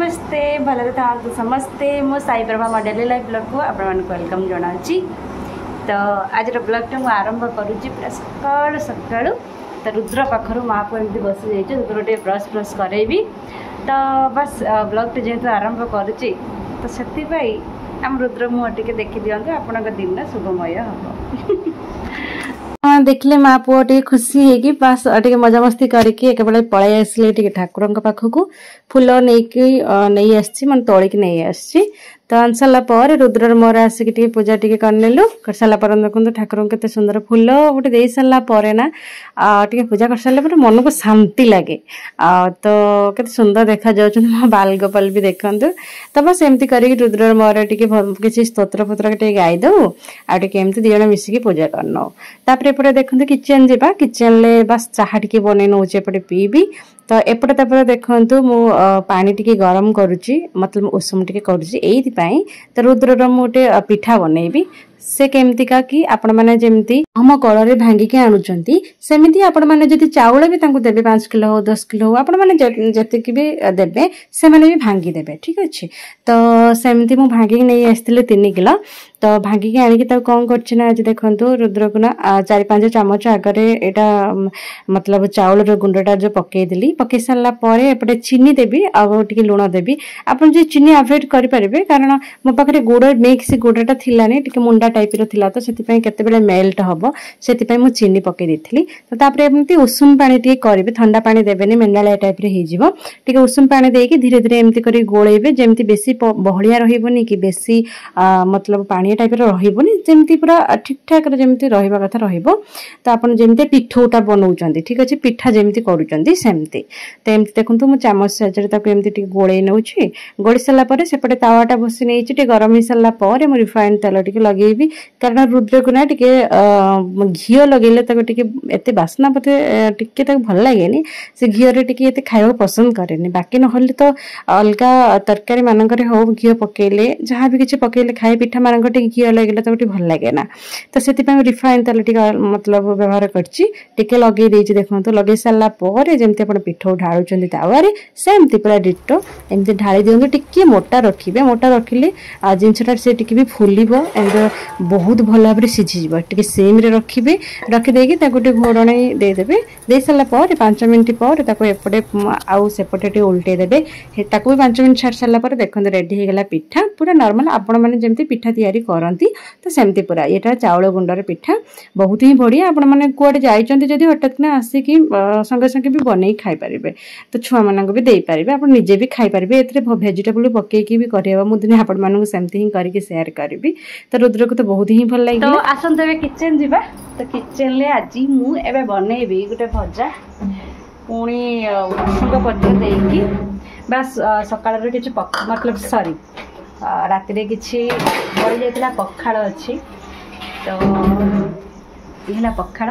नमस्ते भले था समस्ते मो साई प्रभा मो डेली लाइफ ब्लॉग को आपण वेलकम जनाऊँगी। तो आज ब्लॉग मुझे आरंभ करुच्ची पूरा सकालू सकालू। तो रुद्र पाखर माँ को एमती बसी जाइए रुद्र टे ब्रश ब्रश करेबी। तो बस ब्लॉग टे जेहेतु आरंभ करुच्ची तो से आम रुद्र मुँह टे देखी दिंतु आपण दिन शुभमय हम। हाँ देखले माँ पुओ टे खुशी है बास टे मजा मस्ती करके एक पलि आसले ठाकुर पाखक फूल नहीं आसी मैं तोलिक नहीं आसी। तो आन सारापर रुद्र मोर आसिक पूजा टी करनेलु कर सारापर देखो ठाकुर के सुंदर फूल गोटे दे सारापर ना टे पूजा कर सारे मन को शांति लगे। तो के सुंदर देखा जाऊँ मो बाल गोपाल भी देखु। तो बस एमती कर रुद्र मोर टी किसी स्तोत्र पुत्र टे गाईदे आमती दिज मिसिकी पूजा करनौ। तापर एपटे देखते किचेन जावा किचेन ले बस चाहा टी बन नौचे एपटे पीबी। तो एपटे तापर देखु मु पानी टी गरम करुच्ची मतलब उषुम टी करुच्ची तो रुद्र मुझे पिठा बनईबी। से केमतिका कि आपण मैंने जमी हम कल भांगिकी आणुंट सेमती आपण मैंने जदि चाउल भी देवे 5 किलो हो 10 किलो हो आपण मैंने जी भी देवे से मैंने भी भांगी देवे। ठीक अच्छे। तो सेमती मु भांगिकी नहीं आसती 3 किलो। तो भांगिकी आणिकी कौन कर आज देखो रुद्र को ना 4-5 चामच आगे यहाँ मतलब चाउल गुंडटा जो पकईदेली पकई सारापर एपटे चीनी देवी आगे लुण देवी। आप चीनी अवॉइड करेंगे कारण मो पाखे गुड़ मिक्स गुड़टा थिलानी टी मुंडा टाइप थिला तो से मेल्ट हम से चीनी पकई देती। तो तापर एमती उषुम पानी टी करेंगे ठंडा पानी देवेनि मेंडालिया टाइप रे हो उषुम पानी देके धीरे धीरे एमती कर गोलेबे जमती बेसी बहलिया रही कि बेसी मतलब पानी टाइप रही जमती पूरा ठीक ठाक जमती रहा कथा रहिबो। तो आपन जमती पिठौटा बनाउचंदी ठीक अच्छे पिठा जमती करूचंदी सेमती। तो एमती देखंतु मु चामच साहाय्य ताको एमती टी गोळेई नउछि गोळी साला परे सेपटे तावाटा बसी नैछि टी गरम ही साला परे मु रिफाइन तेल टी लगेबी कारण रुद्र को ना टिके घीओ लगेले ताको टिके एते बासना पते टिके ताको भल लागेनी से घीओ रे टिके एते खाइबा पसंद करेनी। बाकी नहले तो अलगा तरकारी मानकरे हो घीओ पकेले जहाँ भी किछि पकेले खाए पिठा मानक टिके घीओ लगेले ताको टिके भल लागे ना। तो सेति पय रिफाइन तेल टिके मतलब व्यवहार करछि टिके लगे देछि देखंतु लगे साला परे जेमते आपण पिठो ढाळुचंदी तावारे सेमती पूरा डिटो एमते ढाळी दियंतु टिके मोटा रखिबे मोटा रखिले जिनसटा से टिके भी फुलिबो एंड बहुत भल भाव में सीझीज टे सेम रखिए रखिदे गोटे घोड़णी देदेवे दे सारापर 5 मिनट पर एपटे आउ सेपटे उल्टे देवे ताकू भी 5 मिनट छाड़ सारापर देखते रेडी होगा पिठा पूरा नॉर्मल आपण मैंने जमी पिठा तैयारी करती। तो सेमती पूरा यहाँ चाउल गुंडर पिठा बहुत ही बढ़िया आपण मैंने कौटे जाइए हठात ना आसिकी संगे संगे भी बनई खाईपारे तो छुआ मानक भी दे पारे आप निजे भी खाईपारे ए भेजिटेबल पकईकी भी कर मुझे आपण मानक सेमती ही करके शेयर करी। तो रुद्र को तो बहुत ही भल लगे। तो आसंत किचेन जावा। तो किचेन ले आज मुझे बनईबी गोटे भजा पुणी उषुक पत्र देकी बस सकाल कि मतलब सॉरी राति किसी बड़ी जाता पखाड़ अच्छी तो ये पखाड़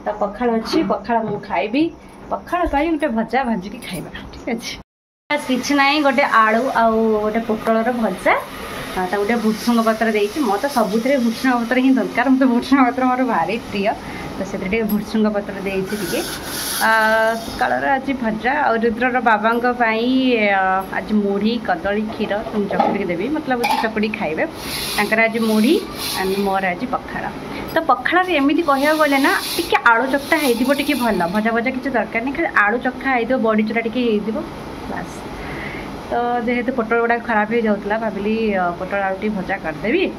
तो पखाड़ अच्छी पखाड़ मु खाइबी पखाड़ पाई गोटे भजा भाजिकी खाइबा। ठीक अच्छे। बस किसी ना गोटे आलू आउ गोटे पोटलर भजा तो गोटे भुसुंग पत्र देती मो तो सबुथ भुसुंग पत्र ही दरकार मतलब भुसुंग पत्र मोर भारी प्रिय। तो से भुसुंग पत्र देती सकाल आज भजा और रुद्र बाबा आज मुढ़ी कदली क्षीर तुम चकुड़ी देवी मतलब चकुड़ी खाइबे आज मुढ़ी एंड मोर आज पखाड़। तो पखाड़ एमती कह गले ना टी आलू चक्टा हो भल भजा भजा किसी दरकार नहीं खाली आलू चखा हो बड़ी चूरा टी बस। तो जेहेतु पोटल गुड़ा खराब हो जाता भाविली पोटल आलू भजा करदेवी।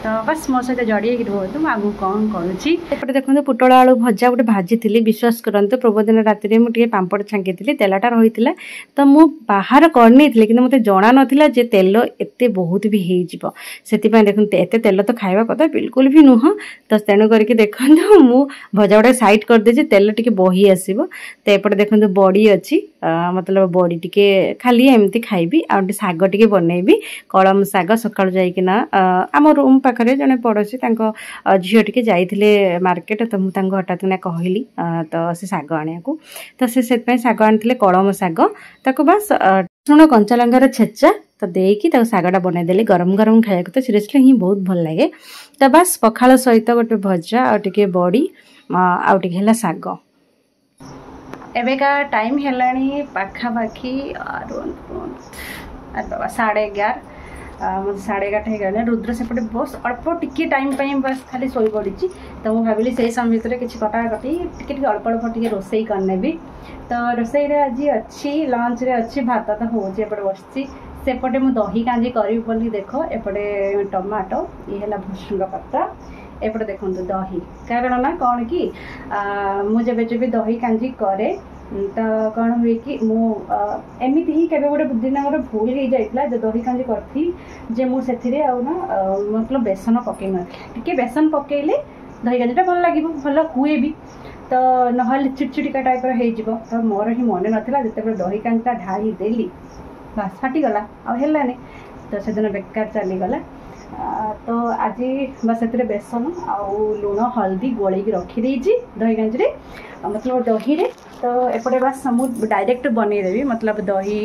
तो बस मो सहित जड़िए रुहतु आगू कौन करुँचे देखो पोटल आलू भजा गोटे भाजी थी विश्वास करते पूर्वदिन राति मुझे पापड़ छांकी तेलटा रही है। तो मु बाहर करनी कि मत जना नाला तेल एत बहुत भी से देखते एत तेल तो खावा कथा बिल्कुल भी नुह। तो तेणु करके देखो मु भजा गुड़ा साइड करदे तेल टी बही आसो। तो एपटे देखो बड़ी अच्छी मतलब बड़ी टी खाली एमती खाइबी आगे शाग टी बनईबी कलम शाग सका जाइना आम रूम पाखे जड़े पड़ोसी झील टी जाइए मार्केट। तो मुझे हठात ना कहली तो से शाग आने को तो से शाग आनी कलम शाग ताको बस रसुण कंचा लंकार छेचा तो देकी शागटा बनईदेली गरम गरम खाया तो सीरियसली ही बहुत भल लगे। तो बस पखाड़ सहित गोटे भजा आ टे बड़ी आ टे शाग एवेका टाइम हेलानी पाखापाखि बाबा 11:30 मतलब 11:30 हो रुद्र सेपटे बस अल्प टिके टाइम पे बस खाली शोई पड़ी। तो मुझे भाविली से समय भितर किसी कटाकटी टे अल्प अल्प टे रोसई करनेबी। तो रोसई आज अच्छी लंच रे अच्छी भात तो होपटे बस सेपटे मु दही कांजी करी बोली देख एपटे टमाटो ये है भुसुंग पत्र एपटे देखो दही कारण ना कौन कि मुझे जब दही कांजी करे तो कौन हुए कि एमती ही केवे गोटे दिन मोर भूल हो जाता जो दही कांजी करी जे मुझे ना मतलब बेसन पकई नी बेसन पकईले दही कांजीटा भल लगे भल हुए भी तो ना चिड़चिड़िका टाइप हो तो मोर ही मन नाला जिते दही कांजीटा ढाई देली बस फाटीगला आने तो से दिन बेकार चलीगला। तो आज बस से बेसन आउ लुण हल्दी गोल रखीदे दही कांजी मतलब दही रे। तो एपटे बस मुझे डायरेक्ट बनईदेवी मतलब दही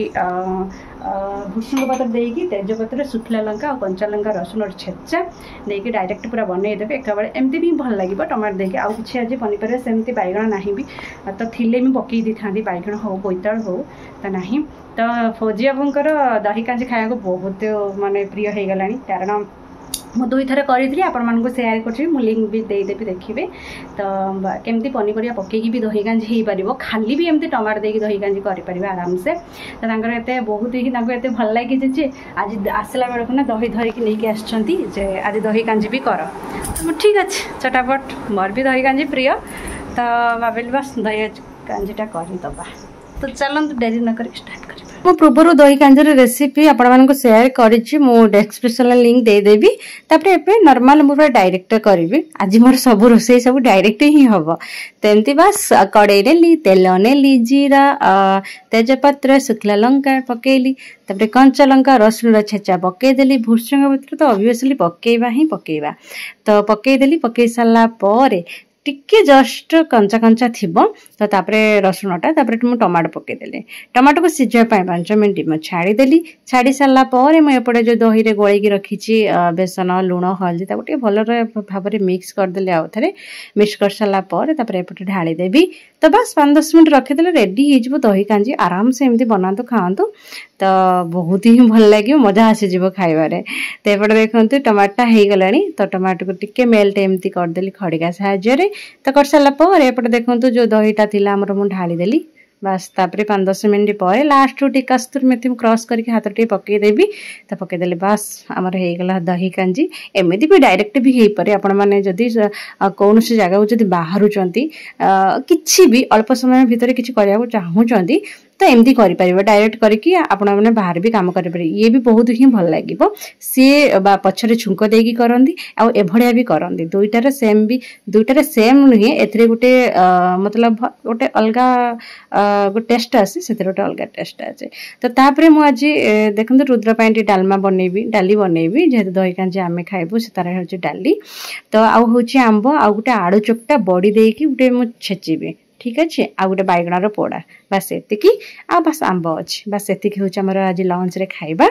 भुसुंग पत्र देकी तेजपत्र शुखला लंका और कंचा लंका रसुण छेचा देकी डायरेक्ट पूरा बनईदेवी एक बार एमती भी भल लगे टमाटो देके आउ कि आज पनीपरिया सेमती बैगण ना भी तो थिले भी पकई दी था बैगण हो बोईताल हो तो ना तो फौजी बाबूंकर दही कांजी खाया बहुत माने प्रिय हो गला कारण मुझे 2 थर करी आपण मानक सेयार कर लिंक भी देदेवी देखिए। तो केमती पनीपरिया पकईकी भी दही कांजी हो पार खाली भी एमती टमाटो देकी दही कांजी कर आराम से। तो एत बहुत ही एत भल लगे जे आज आसला बेलू ना दही धरिकी नहीं आसछंती जे आज दही कांजी भी कर ठीक अच्छे चटापट मोर भी दही कांजी प्रिय। तो भाविल बस दही कांजीटा करदबा तो चलते डेरी न कर स्टार्ट कर मो पूर्व दही कांजीर रेसिपी आपण सेयार करी मो डिस्क्रिप्शन लिंक देदेवी तापर ए नॉर्मल मुझे डायरेक्ट करी आज मोर सब रोसई सब डायरेक्ट ही हम तो एमती बस कड़े नेली तेल नेली जीरा तेजपत्र शुखला लंका पकेली तापर कंचा लंका रसुण छेचा पकईदेली भुसुंग पत्र तो ऑब्वियसली पकेवा ही पकेवा तो पकईदेली पकई सारा पर टिके जस्ट कंचा कंचा थी तो तापरे रसुणटा तापरे मुझे टमाटो पकईदेली टमाटो को सिझापी 5 मिनट मुझे छाड़ीदेली छाड़ी सारापर मुझे जो दही रे गोलैकी रखी बेसन लुण हल्दी टे भल भाव में मिक्स करदेली आउ थे मिक्स कर सारापर एपटे ढालीदेवी तो बस 5-10 मिनट रखीदे रेडी हो दही कांजी आराम से एमती बनातु खातु तो बहुत ही भल लगे मजा आसीज खाइबारे। तो एपटे देखते टमाटा हो गला तो टमाटो को टिके मेल्ट एमती करदेली खड़िका साहाय्य तो कर सारापर एपटे देखते जो दहीटा थिला आमर मु ढालीदेली बस तापर 5-10 मिनट पर लास्ट टी कस्तूरी मेथी क्रॉस करके हाथ टे पकईदेवी तो पकईदेली बस आमर हो दही कांजी एमती भी डायरेक्ट भी हो पारे आपण मैंने जदि कौन सी जगह जब बाहर कि भी अल्प समय भितर किसी करने चाहूँगी तो एमती कर डायरेक्ट करके आपण मैंने बाहर भी काम करें ये भी बहुत ही भल लगे सी पछरे छुंक देकी करती आउ एभलिया भी करती दुईटार सेम भी दुईटार सेम नुहे ए गोटे मतलब गोटे अलग गोटे टेस्ट आसे से गोटे अलग टेस्ट आसे। तो तापर मुझे देखते रुद्र डालमा बनईबी डाली बनईबी जेहेतु दही कांजी आम खाइबू से तार हूँ डाली तो आउ हूँ आंब आउ गोटे आलू चकटा बड़ी देकी गोटे मुझे छेचिबी ठीक अच्छे आ गोटे बैगणार पोड़ा बस एतिकी आ बस आंब अच्छे बस एतिकी हूँ आमर आज लंच रे खाइबा।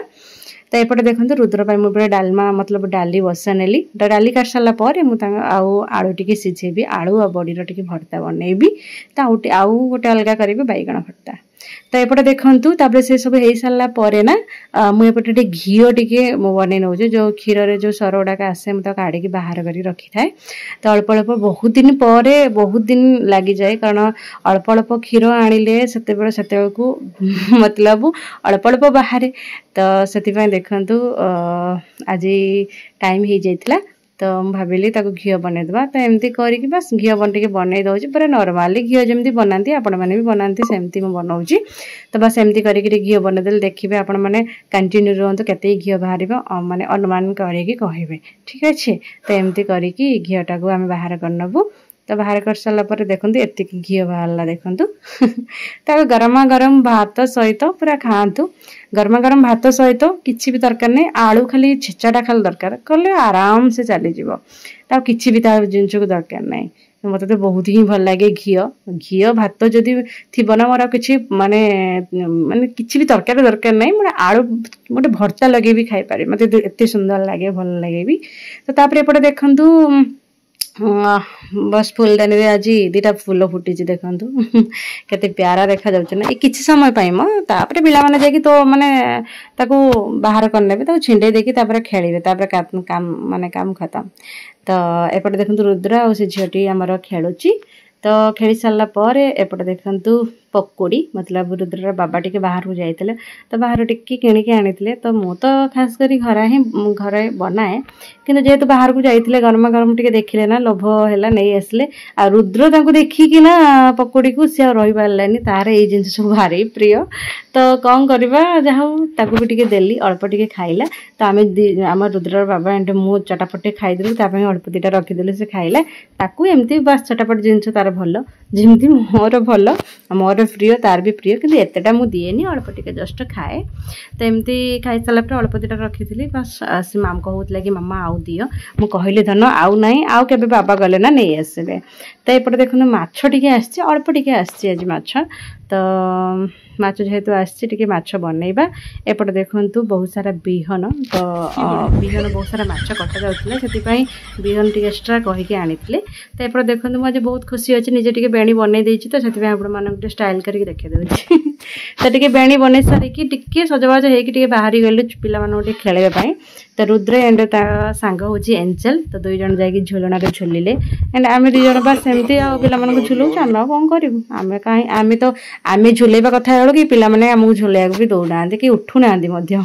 तो एपटे देखते रुद्र मुझे डालमा मतलब डाली बसा नेली डाली काट सारापर मुझे आलू टी सीझेबी आलू आ बड़ीर टी भर्ता बनईबी तो आउ गोटे अलग करी बैगण भर्ता। तो एपटे देखु तापर से सब हो सारापर ना मुझे घी टे बन नौ जो क्षीर रे जो सर गुड़ाक आसे मुझे काढ़ी बाहर कर रखी थाए तो अल्प अल्प बहुत दिन पर बहुत दिन लगी जाए कारण अल्प अल्प क्षीर आनिले से मतलब अल्प अल्प बाहर तो से देखु आज टाइम हो जाइए तो भाविली घी बनईदे तो एमती करके बस घी टे बनई दूसरी पूरा नॉर्मली घी जमी बनाती आपण मैंने भी बनाती सेमती बनाऊँगी तो बस एमती करके घी बनईदे देखिए आपण मैंने कंटिन्यू रुहतु केते घी बाहर माने अनुमान करके कहे ठीक अच्छे। तो एमती करके घीटा को आम बाहर करनबू तो बाहर कर सारापर देखते एति घी बाहरला देखु तो गरमा गरम भात सहित पूरा खातु गरमा गरम भात सहित किसी भी दरकार नहीं आलू खाली छेचाटा खाली दरकार कले आराम से चलीज तो किसी भी जिन को दरकार नहीं मत तो बहुत ही भल लगे घी भात जदि थी ना मोर कि माने माने किसी भी तरकारी दरकार नहीं मोटे आलू गोटे भर्ता लगे भी खाई पारे मत एत सुंदर लगे भल लगे भी। तो तापर एपटे देखु बस फुलदानी रे आज दीटा फूल फुटी देखु केते प्यारा देखा जाउछ ना किछि समय पाई म तापर पिला माने जाकी तो माने ताकू बाहर करने ताकू छिंडे देकी तापर खेलिबे तापर काम माने काम खत्म। तो एपटे देखंतु रुद्र आ से झियोटी हमर खेलुची तो खेली सारा पर एपटे देखंतु पकोड़ी मतलब रुद्र बाबा टिके बाहर को जाइते तो बाहर टिके किणिक आनी तो मु तो खास करी घरे बनाए किंतु जेहेतु बाहर को जाइते गरमा गरम टिके देखिले ना लोभ है नहीं आसले आ रुद्र तांको देखिकी ना पकोड़ी को सी रही पारानी तार ये जिन सब भारी प्रिय तो कौन करवा जहाँ ताकू भी टिके देली अल्प टिके खाइला तो आम रुद्र बाबा एंड मु चटापटे खाईदेलु अल्प दीटा रखीदेलु से खाइला ताकू एमती बस चटापट जिनस तार भल जमी मोर भल मोर प्रिय तार भी प्रिय कि एतेटा मु दिएनी अल्प टिके जस्ट खाए तो एमती खाई सारा अल्प दीटा रखी बस से माम कहूला कि मामा आउ दियो मु कहली धन आउ नाई आउ केबे बाबा गले ना नहीं आसबे तो एपटे देखो माछ टिके आसछि अल्प टिके आसछि आज माछ तो माछ जेहेतु आसछि माछ बनैबा एपटे देखंतु बहुत सारा बिहन तो बिहन बहुत सारा माछ कटा जाउतले सेति पई बिहन टिके एक्स्ट्रा कहि के आनितले तो एपटे देखंतु मु आज बहुत खुशी अछि निजे टिके बेणी बनै देछि तो सेति पई आपण मानक स्टाइल करके देखै देछि तो टिके बेणी बनै सारी कि टिके सजबाज हे कि टिके बाहरी गलु पिला मानो टिके खेलेबा पई तो रुद्र एंड ता सांग होछि एंजल तो दुई जन जाई कि झुलना रे झुलिले एंड आमे दुई जन बस एमती आ पिला मानको झुलौ चानो कोन करिवु आमे काई आमे तो आमे झुलेबा कथा हलो कि पिला माने हमहु झुलेया भी दौड़ा कि उठु ना मध्य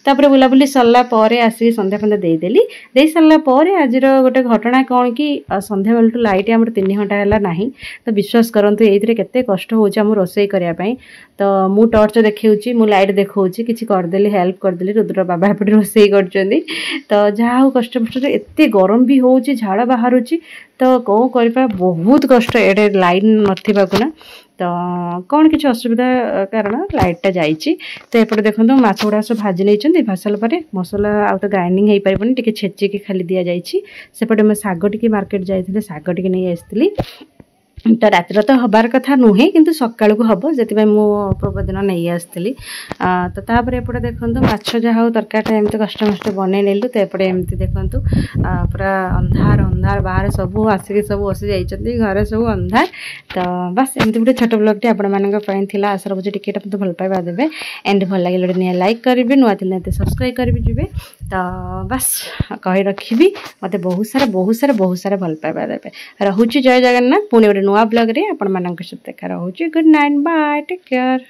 तापर बुलाबुली सरला परे आसी संध्या फंध्या देदेली दे सरला परे आजिर गोटे घटना कौन कि संध्या बेल टू लाइट आम 3 घंटा है ना तो विश्वास करंतु एइथरे केते कष्ट होउछ हम रोसई करिया पई तो मु टॉर्च देखौची मु लाइट देखौची किछि कर देली हेल्प कर देली रुद्र बाबा एपटे रोसई करचंदी तो जहा कष्ट कष्ट एते गरम भी होउची झाड़ा बाहरुची तो कौन करपा बहुत कष्ट एडे लाइन नथिबा को ना तो कौन किसी असुविधा कारण लाइटा जाइए तो एपटे देखो माछ गुड़ा सब भाजी नहीं भाजल पर मसला आउ तो ग्राइंडिंग हो पारबनी टिके छेचिकी खाली दि जाइए सेपटे मैं साग टिके मार्केट जाइए साग टिके नहीं आसती तो रातिर तो हबार कथा नुहे किंतु सकाळ को हम से पूर्व दिन नहीं आसती तो तापर एपटे देखो माछ जहाँ तरकारी एमती कष्ट मष्ट बन नेलु तो एपटे एमती देखु पूरा अंधार अंधार बाहर सब आसिक सब बसी जाइए घरे सब अंधार तो बस एमती गोटे छोट ब्लॉग टी आपण आशा रखुच्छे टिके मत भल पाइबा देवे एंड भल लगे निया लाइक करेंगे नुआ थी सब्सक्राइब करेंगे जी तो बस कही रखी मत बहुत सारा भल पाइबा देवे रोचे जय जगन्नाथ पुणी गोटे नुआ ब्लॉग रे आपण मानक सहित देखा रहुछि good night bye take care.